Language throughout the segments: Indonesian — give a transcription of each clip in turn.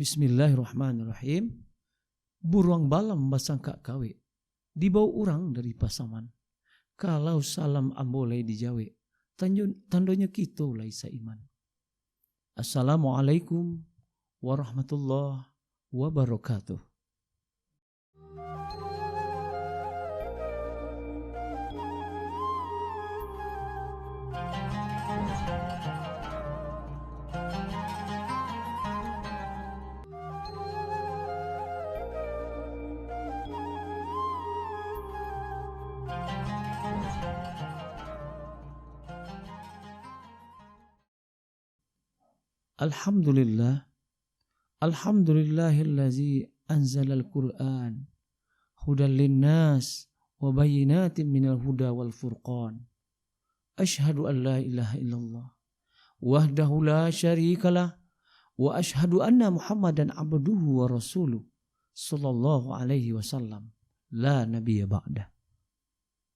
Bismillahirrahmanirrahim. Buruang balam basangka kawe, dibau urang dari pasaman. Kalau salam ambolai dijawe, tandonya kita lai saiman. Assalamualaikum warahmatullahi wabarakatuh. Alhamdulillah, alhamdulillahillazi anzalal Qur'an hudan linnas wa bayyinatin minal huda wal furqan. Ashhadu an la ilaha illallah wahdahu la syarikalah wa ashhadu anna Muhammadan abduhu wa rasuluh sallallahu alaihi wasallam la nabiyya ba'dah.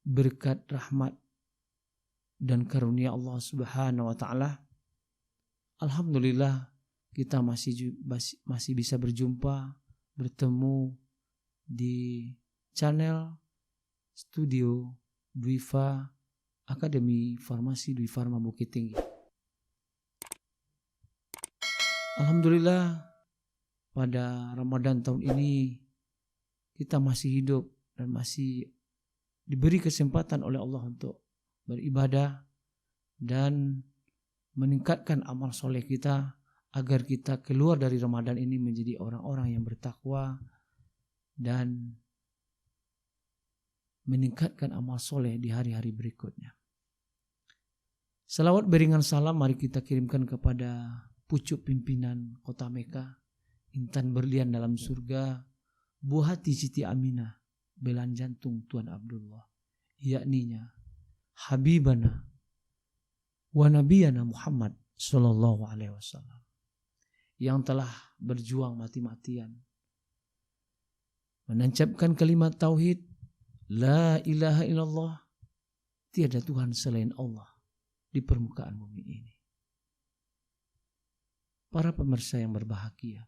Berkat rahmat dan karunia Allah Subhanahu wa taala, alhamdulillah kita masih bisa bertemu di channel studio Dwifa Akademi Farmasi Dwi Farma Bukit Tinggi. Alhamdulillah pada Ramadan tahun ini kita masih hidup dan masih diberi kesempatan oleh Allah untuk beribadah dan meningkatkan amal soleh kita agar kita keluar dari Ramadan ini menjadi orang-orang yang bertakwa dan meningkatkan amal soleh di hari-hari berikutnya. Salawat beringan salam mari kita kirimkan kepada pucuk pimpinan kota Mekah, intan berlian dalam surga, buah hati Siti Aminah, belan jantung Tuan Abdullah, yakninya Habibana wa nabiyana Muhammad sallallahu alaihi wasallam, yang telah berjuang mati-matian menancapkan kalimat tauhid la ilaha illallah, tiada Tuhan selain Allah di permukaan bumi ini. Para pemirsa yang berbahagia,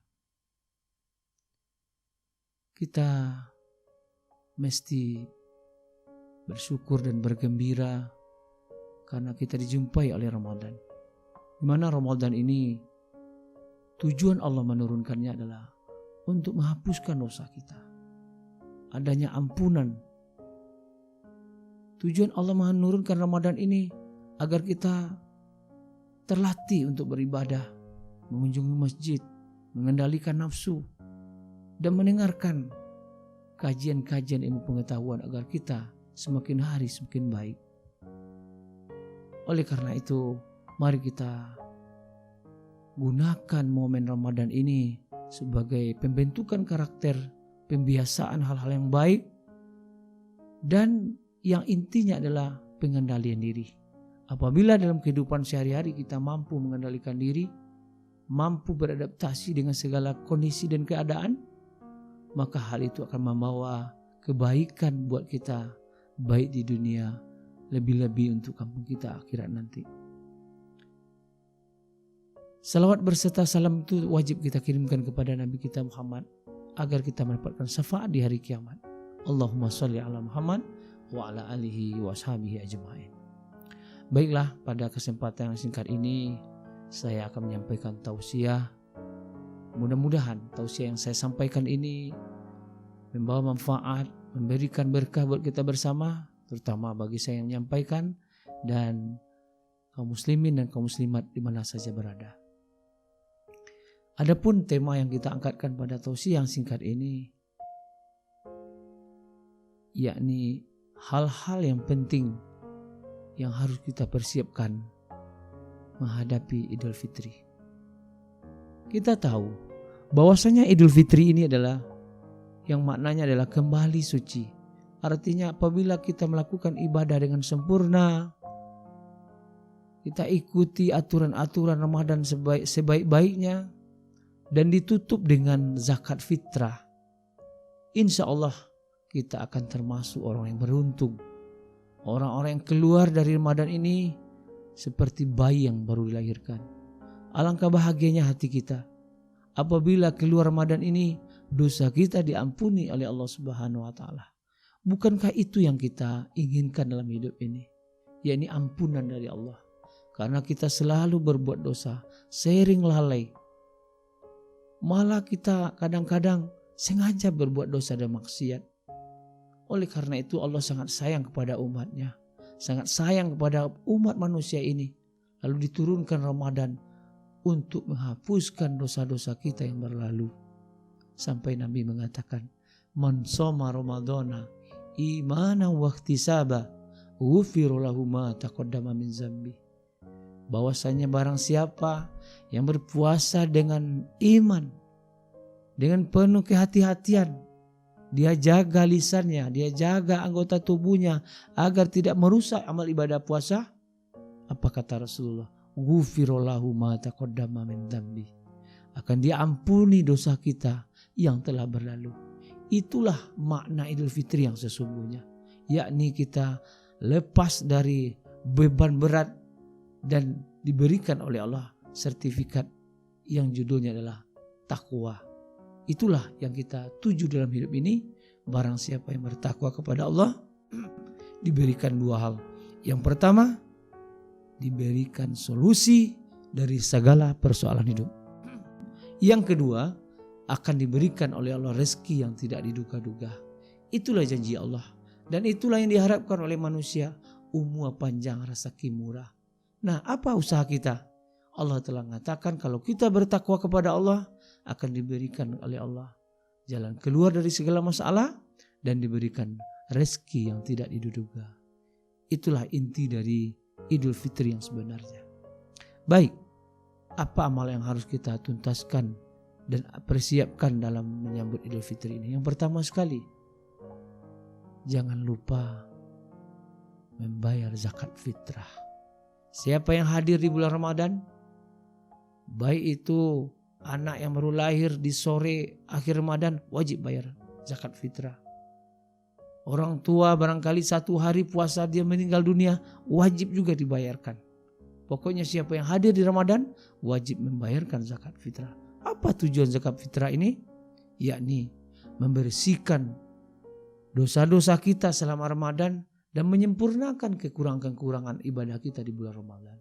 kita mesti bersyukur dan bergembira karena kita dijumpai oleh Ramadan. Di mana Ramadan ini tujuan Allah menurunkannya adalah untuk menghapuskan dosa kita. Adanya ampunan. Tujuan Allah menurunkan Ramadan ini agar kita terlatih untuk beribadah, mengunjungi masjid, mengendalikan nafsu, dan mendengarkan kajian-kajian ilmu pengetahuan agar kita semakin hari semakin baik. Oleh karena itu, mari kita gunakan momen Ramadan ini sebagai pembentukan karakter, pembiasaan hal-hal yang baik, dan yang intinya adalah pengendalian diri. Apabila dalam kehidupan sehari-hari kita mampu mengendalikan diri, mampu beradaptasi dengan segala kondisi dan keadaan, maka hal itu akan membawa kebaikan buat kita, baik di dunia, lebih-lebih untuk kampung kita akhirat nanti. Salawat berserta salam itu wajib kita kirimkan kepada Nabi kita Muhammad agar kita mendapatkan syafaat di hari kiamat. Allahumma sholli ala Muhammad wa ala alihi wa ashabihi ajma'in. Baiklah, pada kesempatan yang singkat ini saya akan menyampaikan tausiah. Mudah-mudahan tausiah yang saya sampaikan ini membawa manfaat, memberikan berkah buat kita bersama, terutama bagi saya yang menyampaikan dan kaum muslimin dan kaum muslimat di mana saja berada. Adapun tema yang kita angkatkan pada tausiah yang singkat ini, yakni hal-hal yang penting yang harus kita persiapkan menghadapi Idul Fitri. Kita tahu bahwasanya Idul Fitri ini adalah yang maknanya adalah kembali suci. Artinya apabila kita melakukan ibadah dengan sempurna, kita ikuti aturan-aturan Ramadan sebaik-baiknya dan ditutup dengan zakat fitrah, insya Allah kita akan termasuk orang yang beruntung. Orang-orang yang keluar dari Ramadan ini seperti bayi yang baru dilahirkan. Alangkah bahagianya hati kita apabila keluar Ramadan ini dosa kita diampuni oleh Allah Subhanahu wa taala. Bukankah itu yang kita inginkan dalam hidup ini? Yakni ampunan dari Allah. Karena kita selalu berbuat dosa, sering lalai. Malah kita kadang-kadang sengaja berbuat dosa dan maksiat. Oleh karena itu Allah sangat sayang kepada umatnya. Sangat sayang kepada umat manusia ini. Lalu diturunkan Ramadan untuk menghapuskan dosa-dosa kita yang berlalu. Sampai Nabi mengatakan, "Man shoma Ramadhana imanan wa ihtisaba, ghufira lahu ma taqaddama min dzambi." Bahwasanya barang siapa yang berpuasa dengan iman, dengan penuh kehati-hatian, dia jaga lisannya, dia jaga anggota tubuhnya agar tidak merusak amal ibadah puasa. Apa kata Rasulullah? Ghufira lahu ma taqaddama min dzambi. Akan diampuni dosa kita yang telah berlalu. Itulah makna Idul Fitri yang sesungguhnya. Yakni kita lepas dari beban berat dan diberikan oleh Allah sertifikat yang judulnya adalah takwa. Itulah yang kita tuju dalam hidup ini. Barang siapa yang bertakwa kepada Allah diberikan dua hal. Yang pertama, diberikan solusi dari segala persoalan hidup. Yang kedua, akan diberikan oleh Allah rezeki yang tidak diduga-duga. Itulah janji Allah. Dan itulah yang diharapkan oleh manusia. Umur panjang, rezeki murah. Nah, apa usaha kita? Allah telah mengatakan kalau kita bertakwa kepada Allah, akan diberikan oleh Allah jalan keluar dari segala masalah dan diberikan rezeki yang tidak diduga. Itulah inti dari Idul Fitri yang sebenarnya. Baik, apa amal yang harus kita tuntaskan dan persiapkan dalam menyambut Idul Fitri ini? Yang pertama sekali, jangan lupa membayar zakat fitrah. Siapa yang hadir di bulan Ramadan, baik itu anak yang baru lahir di sore akhir Ramadan, wajib bayar zakat fitrah. Orang tua barangkali satu hari puasa dia meninggal dunia, wajib juga dibayarkan. Pokoknya siapa yang hadir di Ramadan wajib membayarkan zakat fitrah. Apa tujuan zakat fitrah ini? Yakni membersihkan dosa-dosa kita selama Ramadan dan menyempurnakan kekurangan-kekurangan ibadah kita di bulan Ramadan.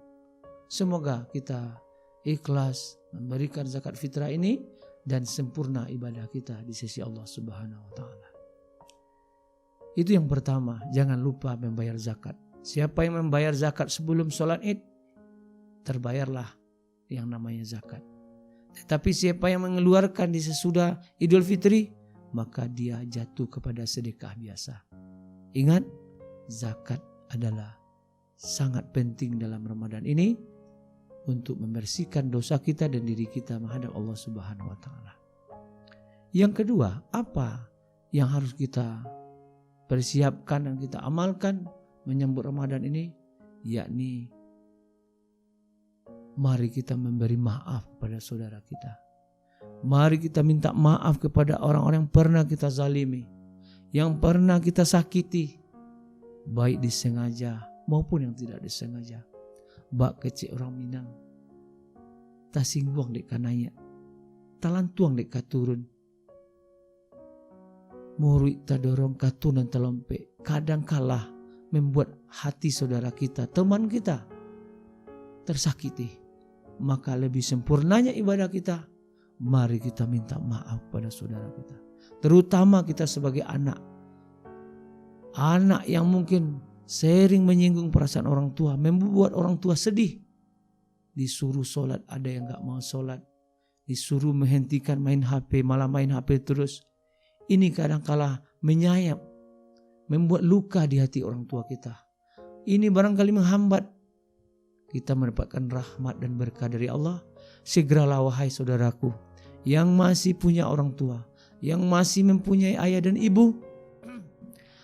Semoga kita ikhlas memberikan zakat fitrah ini dan sempurna ibadah kita di sisi Allah Subhanahu wa taala. Itu yang pertama, jangan lupa membayar zakat. Siapa yang membayar zakat sebelum sholat Id, terbayarlah yang namanya zakat. Tetapi siapa yang mengeluarkan di sesudah Idul Fitri, maka dia jatuh kepada sedekah biasa. Ingat, zakat adalah sangat penting dalam Ramadan ini untuk membersihkan dosa kita dan diri kita menghadap Allah Subhanahu wa taala. Yang kedua, apa yang harus kita persiapkan dan kita amalkan menyambut Ramadan ini? Yakni mari kita memberi maaf kepada saudara kita. Mari kita minta maaf kepada orang-orang yang pernah kita zalimi, yang pernah kita sakiti, baik disengaja maupun yang tidak disengaja. Bak kecil orang Minang, tasingbuang dek kanaya, talantuang dek katurun, murid tadorong katunan telompe. Kadang kalah membuat hati saudara kita, teman kita tersakiti. Maka lebih sempurnanya ibadah kita, mari kita minta maaf pada saudara kita. Terutama kita sebagai anak yang mungkin sering menyinggung perasaan orang tua, membuat orang tua sedih. Disuruh sholat ada yang gak mau sholat, disuruh menghentikan main HP, malah main HP terus. Ini kadang-kala menyayap, membuat luka di hati orang tua kita. Ini barangkali menghambat kita mendapatkan rahmat dan berkah dari Allah. Segeralah wahai saudaraku yang masih punya orang tua, yang masih mempunyai ayah dan ibu,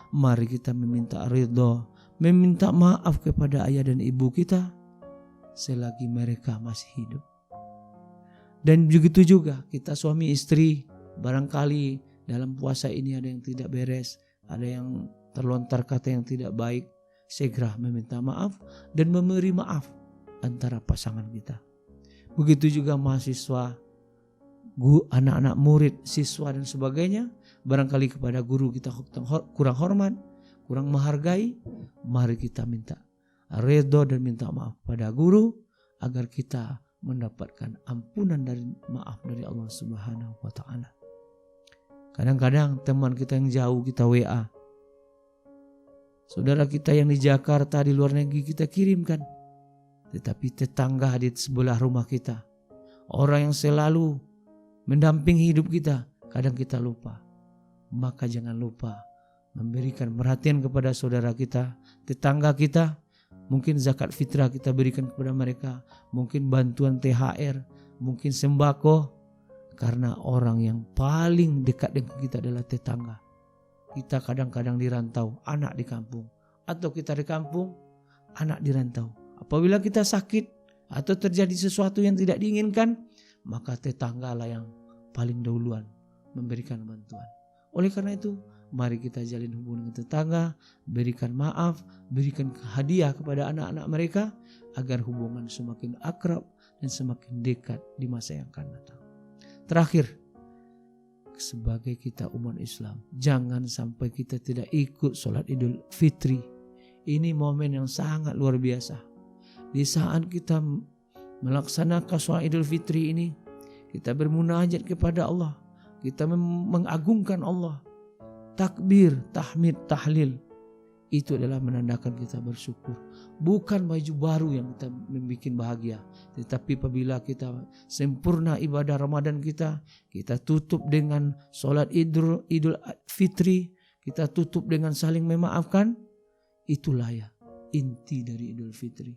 mari kita meminta ridho, meminta maaf kepada ayah dan ibu kita selagi mereka masih hidup. Dan begitu juga kita suami istri, barangkali dalam puasa ini ada yang tidak beres, ada yang terlontar kata yang tidak baik, segera meminta maaf dan memberi maaf antara pasangan kita. Begitu juga mahasiswa, anak-anak murid, siswa dan sebagainya, barangkali kepada guru kita kurang hormat, kurang menghargai, mari kita minta redha dan minta maaf pada guru agar kita mendapatkan ampunan dari maaf dari Allah Subhanahu wa taala. Kadang-kadang teman kita yang jauh kita WA. Saudara kita yang di Jakarta, di luar negeri kita kirimkan. Tetapi tetangga di sebelah rumah kita, orang yang selalu mendampingi hidup kita, kadang kita lupa. Maka jangan lupa memberikan perhatian kepada saudara kita, tetangga kita. Mungkin zakat fitrah kita berikan kepada mereka, mungkin bantuan THR, mungkin sembako. Karena orang yang paling dekat dengan kita adalah tetangga. Kita kadang-kadang di rantau, anak di kampung. Atau kita di kampung, anak di rantau. Apabila kita sakit atau terjadi sesuatu yang tidak diinginkan, maka tetanggalah yang paling dahuluan memberikan bantuan. Oleh karena itu, mari kita jalin hubungan dengan tetangga, berikan maaf, berikan hadiah kepada anak-anak mereka agar hubungan semakin akrab dan semakin dekat di masa yang akan datang. Terakhir, sebagai kita umat Islam, jangan sampai kita tidak ikut sholat Idul Fitri. Ini momen yang sangat luar biasa. Di saat kita melaksanakan sholat Idul Fitri ini, kita bermunajat kepada Allah, kita mengagungkan Allah. Takbir, tahmid, tahlil, itu adalah menandakan kita bersyukur. Bukan baju baru yang kita membuat bahagia, tetapi apabila kita sempurna ibadah Ramadan kita tutup dengan sholat Idul Fitri, kita tutup dengan saling memaafkan. Itulah ya inti dari Idul Fitri.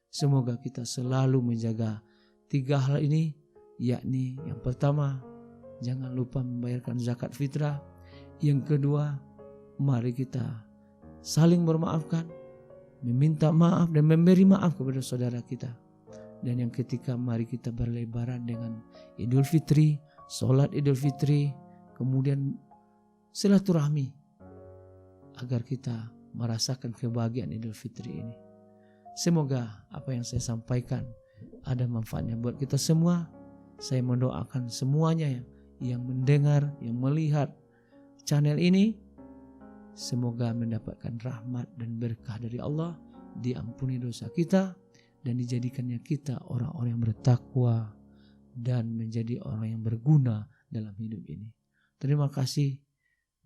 Semoga kita selalu menjaga 3 hal ini, yakni yang pertama, jangan lupa membayarkan zakat fitrah. Yang kedua, mari kita saling bermaafkan, meminta maaf dan memberi maaf kepada saudara kita. Dan yang ketiga, mari kita berlebaran dengan Idul Fitri, sholat Idul Fitri, kemudian silaturahmi agar kita merasakan kebahagiaan Idul Fitri ini. Semoga apa yang saya sampaikan ada manfaatnya buat kita semua. Saya mendoakan semuanya yang mendengar, yang melihat channel ini, semoga mendapatkan rahmat dan berkah dari Allah, diampuni dosa kita, dan dijadikannya kita orang-orang yang bertakwa dan menjadi orang yang berguna dalam hidup ini. Terima kasih.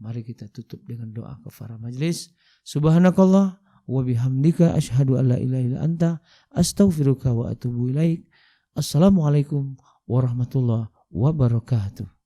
Mari kita tutup dengan doa kafarah majelis. Subhanakallah wa bihamdika asyhadu an la ilaha illa anta astaghfiruka wa atubu ilaik. Assalamualaikum warahmatullahi wabarakatuh.